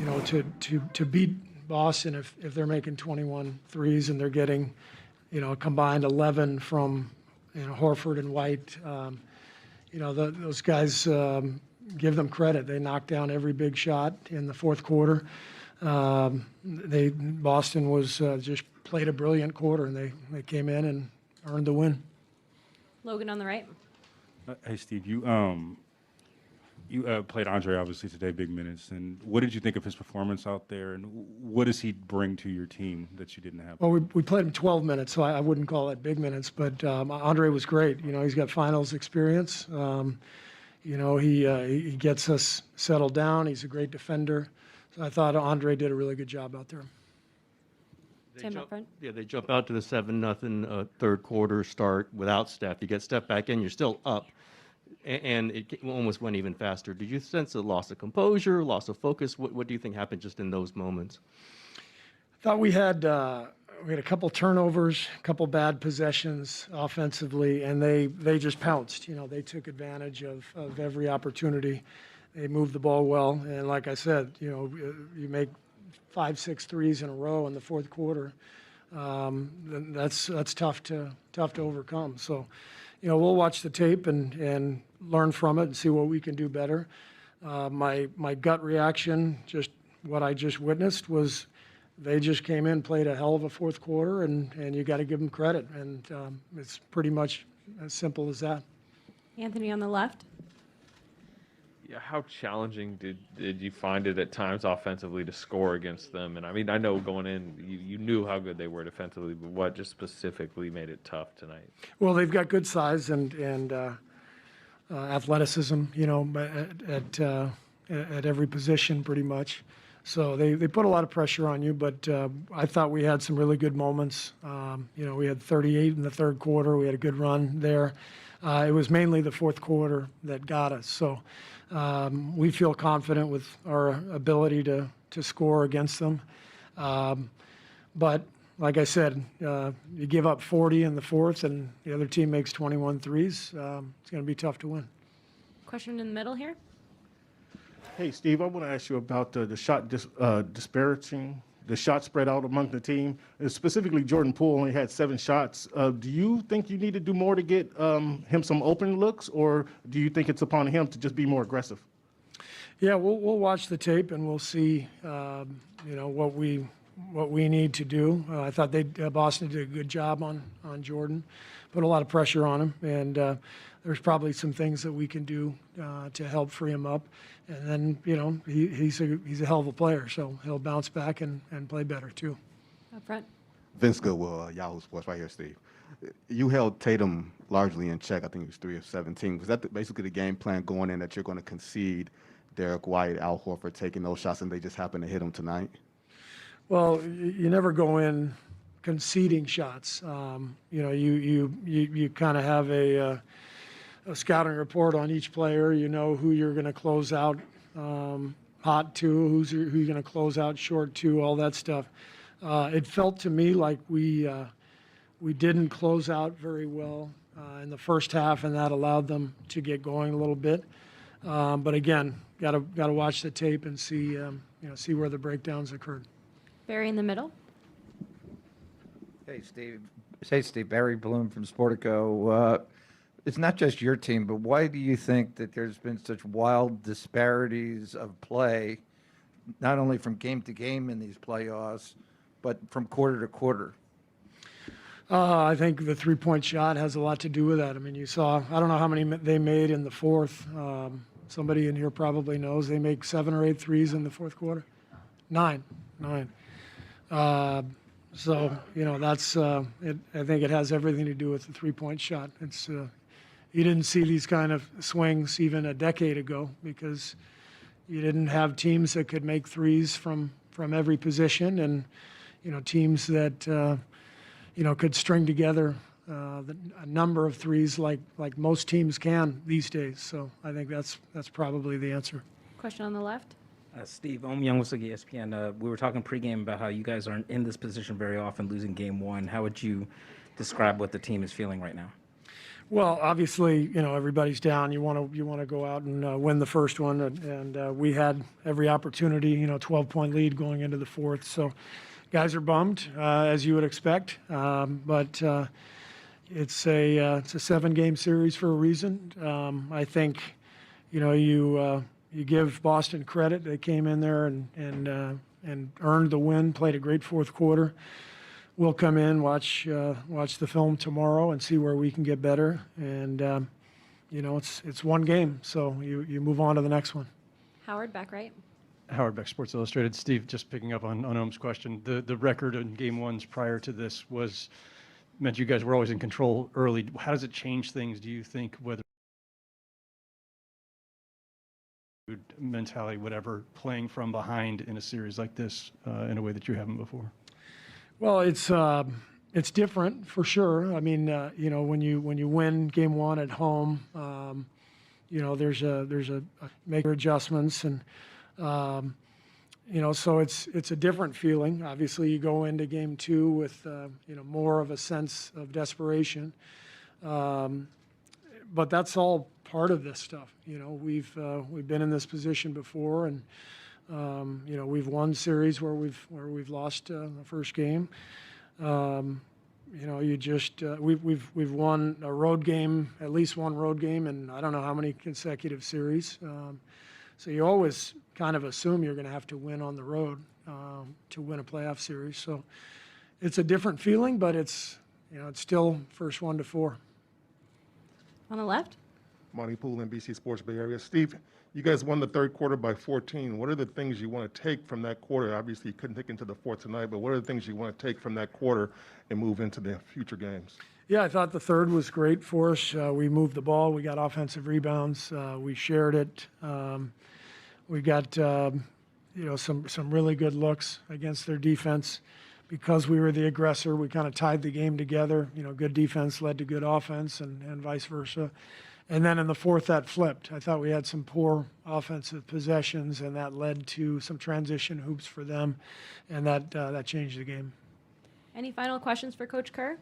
to beat Boston if they're making 21 threes and they're getting, a combined 11 from, Horford and White. Those guys, give them credit. They knocked down every big shot in the fourth quarter. Boston was just played a brilliant quarter, and they came in and earned the win. Logan on the right. Hey, Steve, you played Andre obviously today, big minutes. And what did you think of his performance out there? And what does he bring to your team that you didn't have? Well, we played him 12 minutes, so I wouldn't call it big minutes. But Andre was great. He's got finals experience. He gets us settled down. He's a great defender. So I thought Andre did a really good job out there. Tim up front. Yeah, they jump out to the 7-0 third quarter start without Steph. You get Steph back in, you're still up, and it almost went even faster. Did you sense a loss of composure, loss of focus? What do you think happened just in those moments? I thought we had a couple turnovers, a couple bad possessions offensively, and they just pounced. They took advantage of every opportunity. They moved the ball well, and like I said, you make 5-6 threes in a row in the fourth quarter. That's tough to overcome. So, we'll watch the tape and learn from it and see what we can do better. My gut reaction, just what I just witnessed, was they just came in, played a hell of a fourth quarter, and you got to give them credit. And it's pretty much as simple as that. Anthony on the left. Yeah, how challenging did you find it at times offensively to score against them? And I know going in, you knew how good they were defensively, but what just specifically made it tough tonight? Well, they've got good size and athleticism, at every position pretty much. So they put a lot of pressure on you, but I thought we had some really good moments. We had 38 in the third quarter. We had a good run there. It was mainly the fourth quarter that got us. So we feel confident with our ability to score against them. But like I said, you give up 40 in the fourth and the other team makes 21 threes, it's going to be tough to win. Question in the middle here. Hey, Steve, I want to ask you about the shot disparaging, the shot spread out among the team. Specifically, Jordan Poole only had 7 shots. Do you think you need to do more to get him some open looks, or do you think it's upon him to just be more aggressive? Yeah, we'll watch the tape and we'll see, what we need to do. I thought Boston did a good job on Jordan, put a lot of pressure on him, and there's probably some things that we can do to help free him up. And then, he's a hell of a player, so he'll bounce back and play better too. Up front. Vince Goodwill, Yahoo Sports, right here, Steve. You held Tatum largely in check. I think he was 3 of 17. Was that basically the game plan going in, that you're going to concede Derek White, Al Horford taking those shots, and they just happened to hit him tonight? Well, you never go in conceding shots. You kind of have a scouting report on each player. You know who you're going to close out hot to, who you're going to close out short to, all that stuff. It felt to me like we didn't close out very well in the first half, and that allowed them to get going a little bit. But again, got to watch the tape and see where the breakdowns occurred. Barry in the middle. Hey, Steve. Barry Bloom from Sportico. It's not just your team, but why do you think that there's been such wild disparities of play, not only from game to game in these playoffs, but from quarter to quarter? I think the three-point shot has a lot to do with that. I mean, you saw, I don't know how many they made in the fourth. Somebody in here probably knows they make 7 or 8 threes in the fourth quarter. 9. So, that's, I think it has everything to do with the three-point shot. It's, you didn't see these kind of swings even a decade ago because you didn't have teams that could make threes from every position, and, teams that, could string together a number of threes like most teams can these days. So I think that's probably the answer. Question on the left. Steve, Young with ESPN. We were talking pregame about how you guys aren't in this position very often, losing game one. How would you describe what the team is feeling right now? Well, obviously, everybody's down. You want to go out and win the first one, and we had every opportunity. 12-point lead going into the fourth. So, guys are bummed, as you would expect. But it's a 7-game series for a reason. I think, you give Boston credit. They came in there and earned the win. Played a great fourth quarter. We'll come in, watch the film tomorrow, and see where we can get better. And it's one game, so you move on to the next one. Howard, back right. Howard Beck, Sports Illustrated. Steve, just picking up on Ohm's question, the record in game ones prior to this meant you guys were always in control early. How does it change things, do you think, whether mentality, whatever, playing from behind in a series like this in a way that you haven't before? Well, it's different for sure. I mean, when you win game one at home, there's a make adjustments and so it's a different feeling. Obviously, you go into game two with more of a sense of desperation, but that's all part of this stuff. We've been in this position before, and we've won series where we've lost the first game. We've won a road game, at least one road game, and I don't know how many consecutive series. So you always kind of assume you're going to have to win on the road to win a playoff series. So it's a different feeling, but it's still first 1 to 4. On the left? Monty Poole, NBC Sports Bay Area. Steve, you guys won the third quarter by 14. What are the things you want to take from that quarter? Obviously, you couldn't take into the fourth tonight, but what are the things you want to take from that quarter and move into the future games? Yeah, I thought the third was great for us. We moved the ball. We got offensive rebounds. We shared it. We got some really good looks against their defense. Because we were the aggressor, we kind of tied the game together. Good defense led to good offense, and vice versa. And then in the fourth, that flipped. I thought we had some poor offensive possessions, and that led to some transition hoops for them, and that changed the game. Any final questions for Coach Kerr?